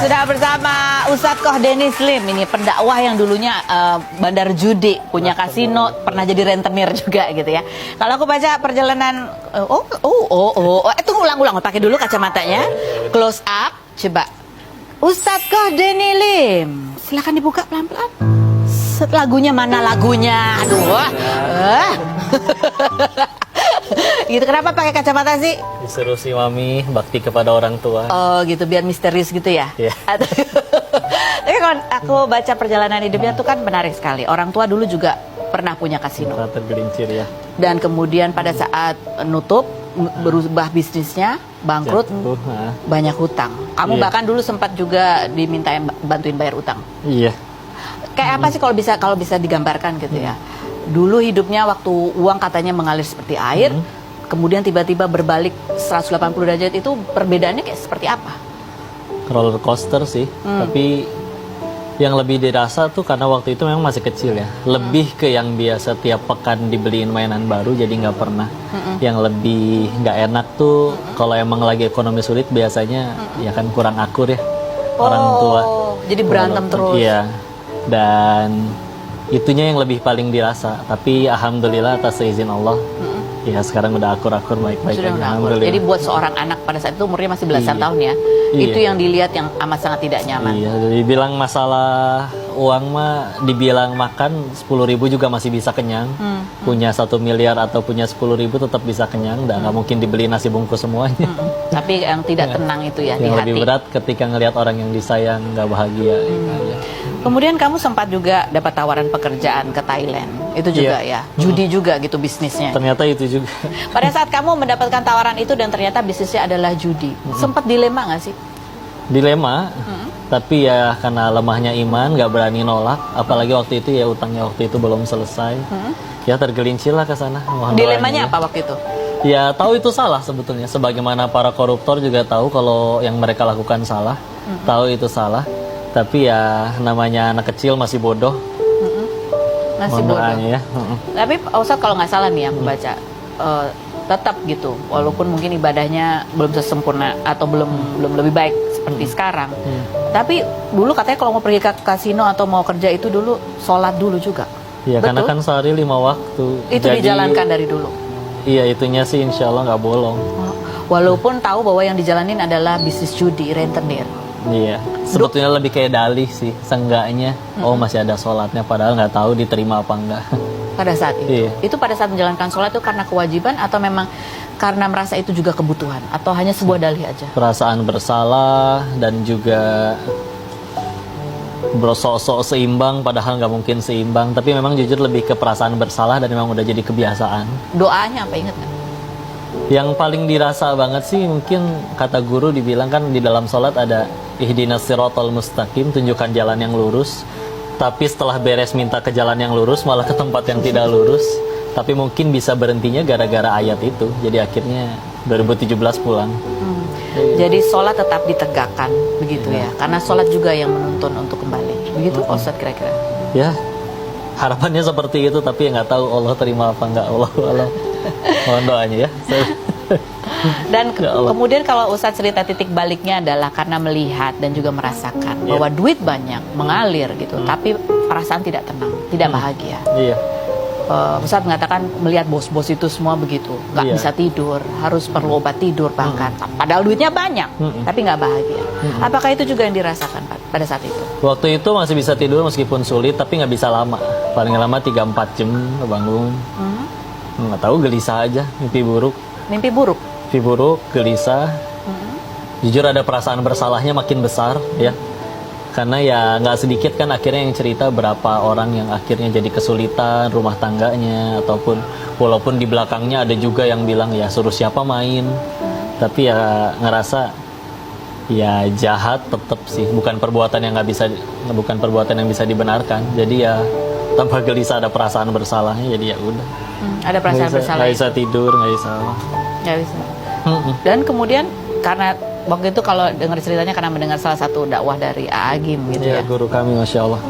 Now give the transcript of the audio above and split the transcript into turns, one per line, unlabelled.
sudah bersama Ustadz Koh Denny Slim. Ini pendakwah yang dulunya bandar judi, punya kasino, pernah jadi rentenir juga gitu ya. Kalau aku baca perjalanan, itu ulang-ulang, pakai dulu kacamatanya, close up, coba. Ustadz Koh Denny Slim, silakan dibuka pelan-pelan. Lagunya mana lagunya? Aduh, gitu. Kenapa pakai kacamata sih?
Disuruh si mami bakti kepada orang tua.
Oh gitu, biar misterius gitu ya?
Iya.
Tapi kalau aku baca perjalanan hidupnya tuh kan menarik sekali. Orang tua dulu juga pernah punya kasino.
Tergelincir ya.
Dan kemudian pada saat nutup, berubah bisnisnya, bangkrut, banyak hutang. Kamu bahkan dulu sempat juga diminta bantuin bayar utang.
Iya.
Kayak apa sih kalau bisa digambarkan gitu ya? Dulu hidupnya waktu uang katanya mengalir seperti air, kemudian tiba-tiba berbalik 180 derajat, itu perbedaannya kayak seperti apa?
Roller coaster sih, tapi yang lebih dirasa tuh karena waktu itu memang masih kecil ya. Lebih ke yang biasa tiap pekan dibeliin mainan baru, jadi nggak pernah. Yang lebih nggak enak tuh kalau emang lagi ekonomi sulit biasanya ya kan kurang akur ya orang tua.
Jadi berantem terus.
Iya, dan itunya yang lebih paling dirasa. Tapi alhamdulillah atas izin Allah, ya sekarang udah akur-akur baik-baik aja. Alhamdulillah.
Jadi buat seorang anak pada saat itu umurnya masih belasan tahun ya, itu yang dilihat yang amat sangat tidak nyaman.
Iya, dibilang masalah uang mah, dibilang makan 10.000 juga masih bisa kenyang. Punya 1 miliar atau punya 10.000 tetap bisa kenyang. Nggak mungkin dibeli nasi bungkus semuanya.
Tapi yang tidak tenang itu ya di
yang
hati.
lebih berat ketika ngelihat orang yang disayang nggak bahagia.
Kemudian kamu sempat juga dapat tawaran pekerjaan ke Thailand. Itu juga ya, judi juga gitu bisnisnya.
Ternyata itu juga.
Pada saat kamu mendapatkan tawaran itu dan ternyata bisnisnya adalah judi, sempat dilema nggak sih?
Dilema, tapi ya karena lemahnya iman, nggak berani nolak. Apalagi waktu itu ya utangnya waktu itu belum selesai. Ya tergelincir lah ke sana.
Dilemanya apa waktu itu?
Ya tahu itu salah sebetulnya. Sebagaimana para koruptor juga tahu kalau yang mereka lakukan salah. Tahu itu salah. Tapi ya namanya anak kecil masih bodoh.
Masih bodoh.
Ya.
Tapi Ustadz kalau nggak salah nih aku baca, tetap gitu. Walaupun mungkin ibadahnya belum sesempurna atau belum lebih baik seperti sekarang. Tapi dulu katanya kalau mau pergi ke kasino atau mau kerja itu dulu sholat dulu juga.
Iya, karena kan sehari 5 waktu.
Itu jadi, dijalankan dari dulu.
Iya, itunya sih insya Allah nggak bolong.
Walaupun tahu bahwa yang dijalanin adalah bisnis judi, rentenir.
Iya, sebetulnya lebih kayak dalih sih, seenggaknya. Oh masih ada sholatnya, padahal nggak tahu diterima apa enggak.
Pada saat itu,
iya.
Itu pada saat menjalankan sholat itu karena kewajiban atau memang karena merasa itu juga kebutuhan atau hanya sebuah dalih aja?
Perasaan bersalah dan juga bersosok seimbang, padahal nggak mungkin seimbang. Tapi memang jujur lebih ke perasaan bersalah dan memang udah jadi kebiasaan.
Doanya apa, inget nggak?
Yang paling dirasa banget sih mungkin kata guru dibilang kan di dalam sholat ada ihdinas siratal mustaqim, tunjukkan jalan yang lurus. Tapi setelah beres minta ke jalan yang lurus malah ke tempat yang tidak lurus. Tapi mungkin bisa berhentinya gara-gara ayat itu. Jadi akhirnya 2017 pulang.
Jadi sholat tetap ditegakkan begitu ya, karena sholat juga yang menuntun untuk kembali. Begitu Ustadz kira-kira?
Ya harapannya seperti itu, tapi ya nggak tahu Allah terima apa nggak. Allah mohon doanya ya.
Dan kemudian kalau Ustadz cerita titik baliknya adalah karena melihat dan juga merasakan bahwa duit banyak mengalir gitu, tapi perasaan tidak tenang, tidak bahagia.
Iya.
Ustadz mengatakan melihat bos-bos itu semua begitu, nggak bisa tidur, harus perlu obat tidur bahkan, padahal duitnya banyak, tapi nggak bahagia. Apakah itu juga yang dirasakan pada saat itu?
Waktu itu masih bisa tidur meskipun sulit, tapi nggak bisa lama. Paling lama 3-4 jam bangun. Nggak tahu, gelisah aja, mimpi buruk.
Mimpi buruk?
Mimpi buruk, gelisah. Jujur ada perasaan bersalahnya makin besar ya. Karena ya nggak sedikit kan akhirnya yang cerita berapa orang yang akhirnya jadi kesulitan rumah tangganya, ataupun walaupun di belakangnya ada juga yang bilang ya suruh siapa main. Tapi ya ngerasa ya jahat tetap sih, bukan perbuatan yang bisa dibenarkan. Jadi ya tanpa gelisah ada perasaan bersalahnya, jadi ya udah.
Ada perasaan bersalah.
Nggak bisa tidur, nggak bisa.
Nggak bisa. Dan kemudian karena waktu itu kalau dengar ceritanya karena mendengar salah satu dakwah dari Agim gitu ya.
Guru kami, masya Allah.